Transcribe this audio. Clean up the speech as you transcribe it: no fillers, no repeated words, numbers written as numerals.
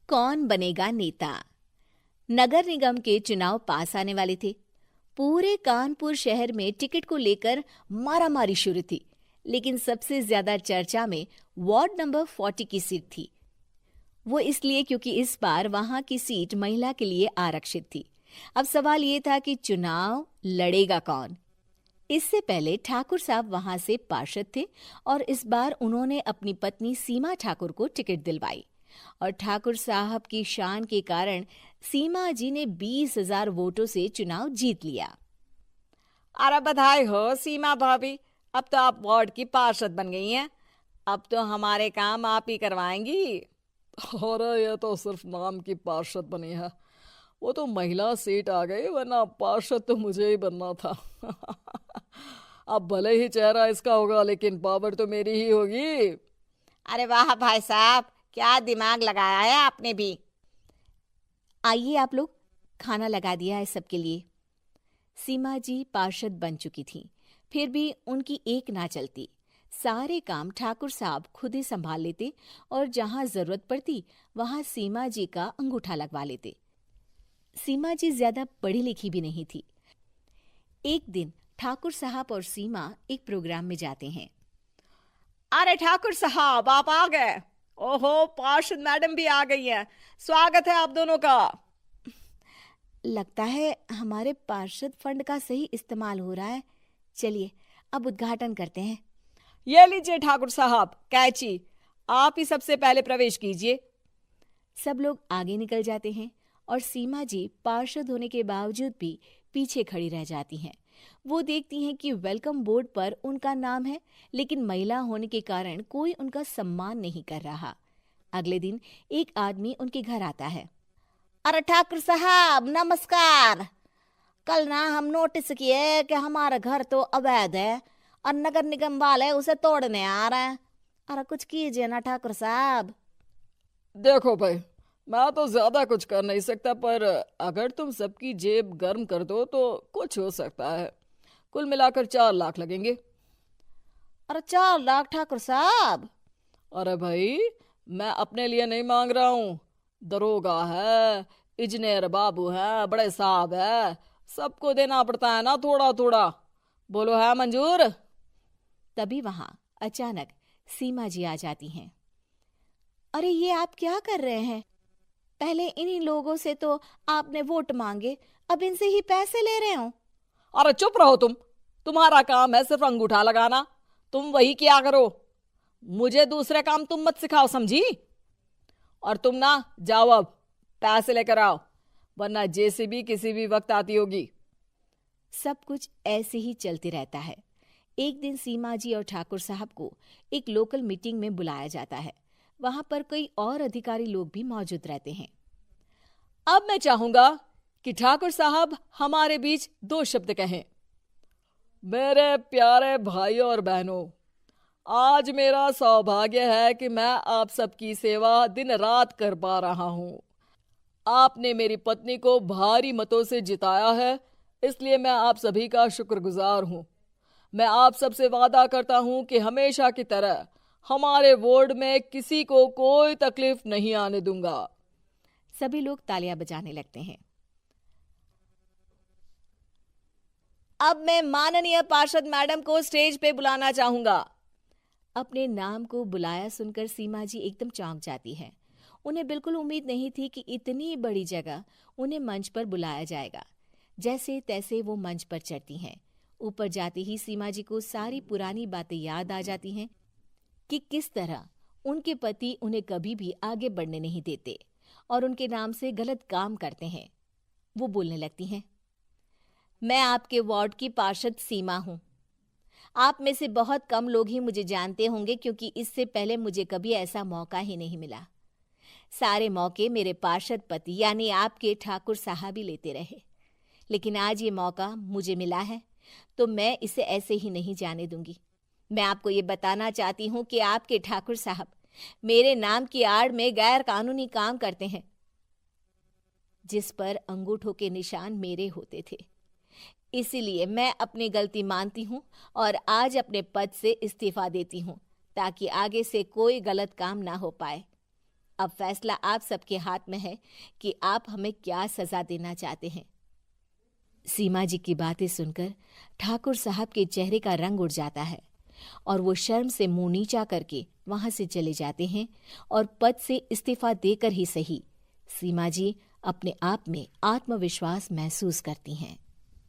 कौन बनेगा नेता। नगर निगम के चुनाव पास आने वाले थे। पूरे कानपुर शहर में टिकट को लेकर मारामारी शुरू थी, लेकिन सबसे ज्यादा चर्चा में वार्ड नंबर 40 की सीट थी। वो इसलिए क्योंकि इस बार वहां की सीट महिला के लिए आरक्षित थी। अब सवाल ये था कि चुनाव लड़ेगा कौन। इससे पहले ठाकुर साहब वहां से पार्षद थे और इस बार उन्होंने अपनी पत्नी सीमा ठाकुर को टिकट दिलवाई और ठाकुर साहब की शान के कारण सीमा जी ने 20,000 वोटों से चुनाव जीत लिया। अरे बधाई हो सीमा भाभी, अब तो आप वार्ड की पार्षद बन गई हैं। अब तो हमारे काम आप ही करवाएंगी। अरे ये तो सिर्फ नाम की पार्षद बनी है, वो तो महिला सीट आ गई, वरना पार्षद तो मुझे ही बनना था। अब भले ही चेहरा इसका होगा, लेकिन पावर तो मेरी ही होगी। अरे वाह भाई साहब, क्या दिमाग लगाया है आपने भी। आइए आप लोग, खाना लगा दिया है सबके लिए। सीमा जी पार्षद बन चुकी थी, फिर भी उनकी एक ना चलती। सारे काम ठाकुर साहब खुद ही संभाल लेते और जहां जरूरत पड़ती वहां सीमा जी का अंगूठा लगवा लेते। सीमा जी ज्यादा पढ़ी लिखी भी नहीं थी। एक दिन ठाकुर साहब और सीमा एक प्रोग्राम में जाते हैं। अरे ठाकुर साहब, आप आ गए। ओहो, पार्षद मैडम भी आ गई हैं। स्वागत है आप दोनों का। लगता है हमारे पार्षद फंड का सही इस्तेमाल हो रहा है। चलिए अब उद्घाटन करते हैं। ये लीजिए ठाकुर साहब कैची, आप ही सबसे पहले प्रवेश कीजिए। सब लोग आगे निकल जाते हैं और सीमा जी पार्षद होने के बावजूद भी पीछे खड़ी रह जाती हैं। वो देखती हैं कि वेलकम बोर्ड पर उनका नाम है, लेकिन महिला होने के कारण कोई उनका सम्मान नहीं कर रहा। अगले दिन एक आदमी उनके घर आता है। अरे ठाकुर साहब नमस्कार। कल ना हम नोटिस किए कि हमारा घर तो अवैध है और नगर निगम वाले उसे तोड़ने आ रहे हैं। अरे कुछ कीजिए ना ठाकुर साहब। देखो भाई, मैं तो ज्यादा कुछ कर नहीं सकता, पर अगर तुम सबकी जेब गर्म कर दो तो कुछ हो सकता है। कुल मिलाकर 4 लाख लगेंगे। अरे 4 लाख ठाकुर साहब? अरे भाई, मैं अपने लिए नहीं मांग रहा हूँ। दरोगा है, इंजीनियर बाबू है, बड़े साहब है, सबको देना पड़ता है ना थोड़ा थोड़ा। बोलो है मंजूर? तभी वहां अचानक सीमा जी आ जाती हैं। अरे ये आप क्या कर रहे हैं? पहले इन्हीं लोगों से तो आपने वोट मांगे, अब इनसे ही पैसे ले रहे हो। अरे चुप रहो तुम। तुम्हारा काम है सिर्फ अंगूठा लगाना, तुम वही किया करो। मुझे दूसरे काम तुम मत सिखाओ, समझी? और तुम ना जाओ, अब पैसे लेकर आओ, वरना जेसीबी किसी भी वक्त आती होगी। सब कुछ ऐसे ही चलते रहता है। एक दिन सीमा जी और ठाकुर साहब को एक लोकल मीटिंग में बुलाया जाता है। वहां पर कई और अधिकारी लोग भी मौजूद रहते हैं। अब मैं चाहूंगा कि ठाकुर साहब हमारे बीच 2 शब्द कहें। मेरे प्यारे भाइयों और बहनों, आज मेरा सौभाग्य है कि मैं आप सबकी सेवा दिन रात कर पा रहा हूं। आपने मेरी पत्नी को भारी मतों से जिताया है, इसलिए मैं आप सभी का शुक्रगुजार हूं। मैं आप सबसे वादा करता हूं कि हमेशा की तरह हमारे वार्ड में किसी को कोई तकलीफ नहीं आने दूंगा। सभी लोग तालियां बजाने लगते हैं। अब मैं माननीय पार्षद मैडम को स्टेज पे बुलाना चाहूंगा। अपने नाम को बुलाया सुनकर सीमा जी एकदम चौंक जाती है। उन्हें बिल्कुल उम्मीद नहीं थी कि इतनी बड़ी जगह उन्हें मंच पर बुलाया जाएगा। जैसे तैसे वो मंच पर चढ़ती हैं। ऊपर जाते ही सीमा जी को सारी पुरानी बातें याद आ जाती हैं कि किस तरह उनके पति उन्हें कभी भी आगे बढ़ने नहीं देते और उनके नाम से गलत काम करते हैं। वो बोलने लगती हैं। मैं आपके वार्ड की पार्षद सीमा हूं। आप में से बहुत कम लोग ही मुझे जानते होंगे, क्योंकि इससे पहले मुझे कभी ऐसा मौका ही नहीं मिला। सारे मौके मेरे पार्षद पति यानी आपके ठाकुर साहब ही लेते रहे, लेकिन आज ये मौका मुझे मिला है तो मैं इसे ऐसे ही नहीं जाने दूंगी। मैं आपको ये बताना चाहती हूँ कि आपके ठाकुर साहब मेरे नाम की आड़ में गैर कानूनी काम करते हैं, जिस पर अंगूठों के निशान मेरे होते थे। इसीलिए मैं अपनी गलती मानती हूँ और आज अपने पद से इस्तीफा देती हूँ, ताकि आगे से कोई गलत काम ना हो पाए। अब फैसला आप सबके हाथ में है कि आप हमें क्या सजा देना चाहते हैं। सीमा जी की बातें सुनकर ठाकुर साहब के चेहरे का रंग उड़ जाता है और वो शर्म से मुंह नीचा करके वहां से चले जाते हैं और पद से इस्तीफा देकर ही सही सीमा जी अपने आप में आत्मविश्वास महसूस करती हैं।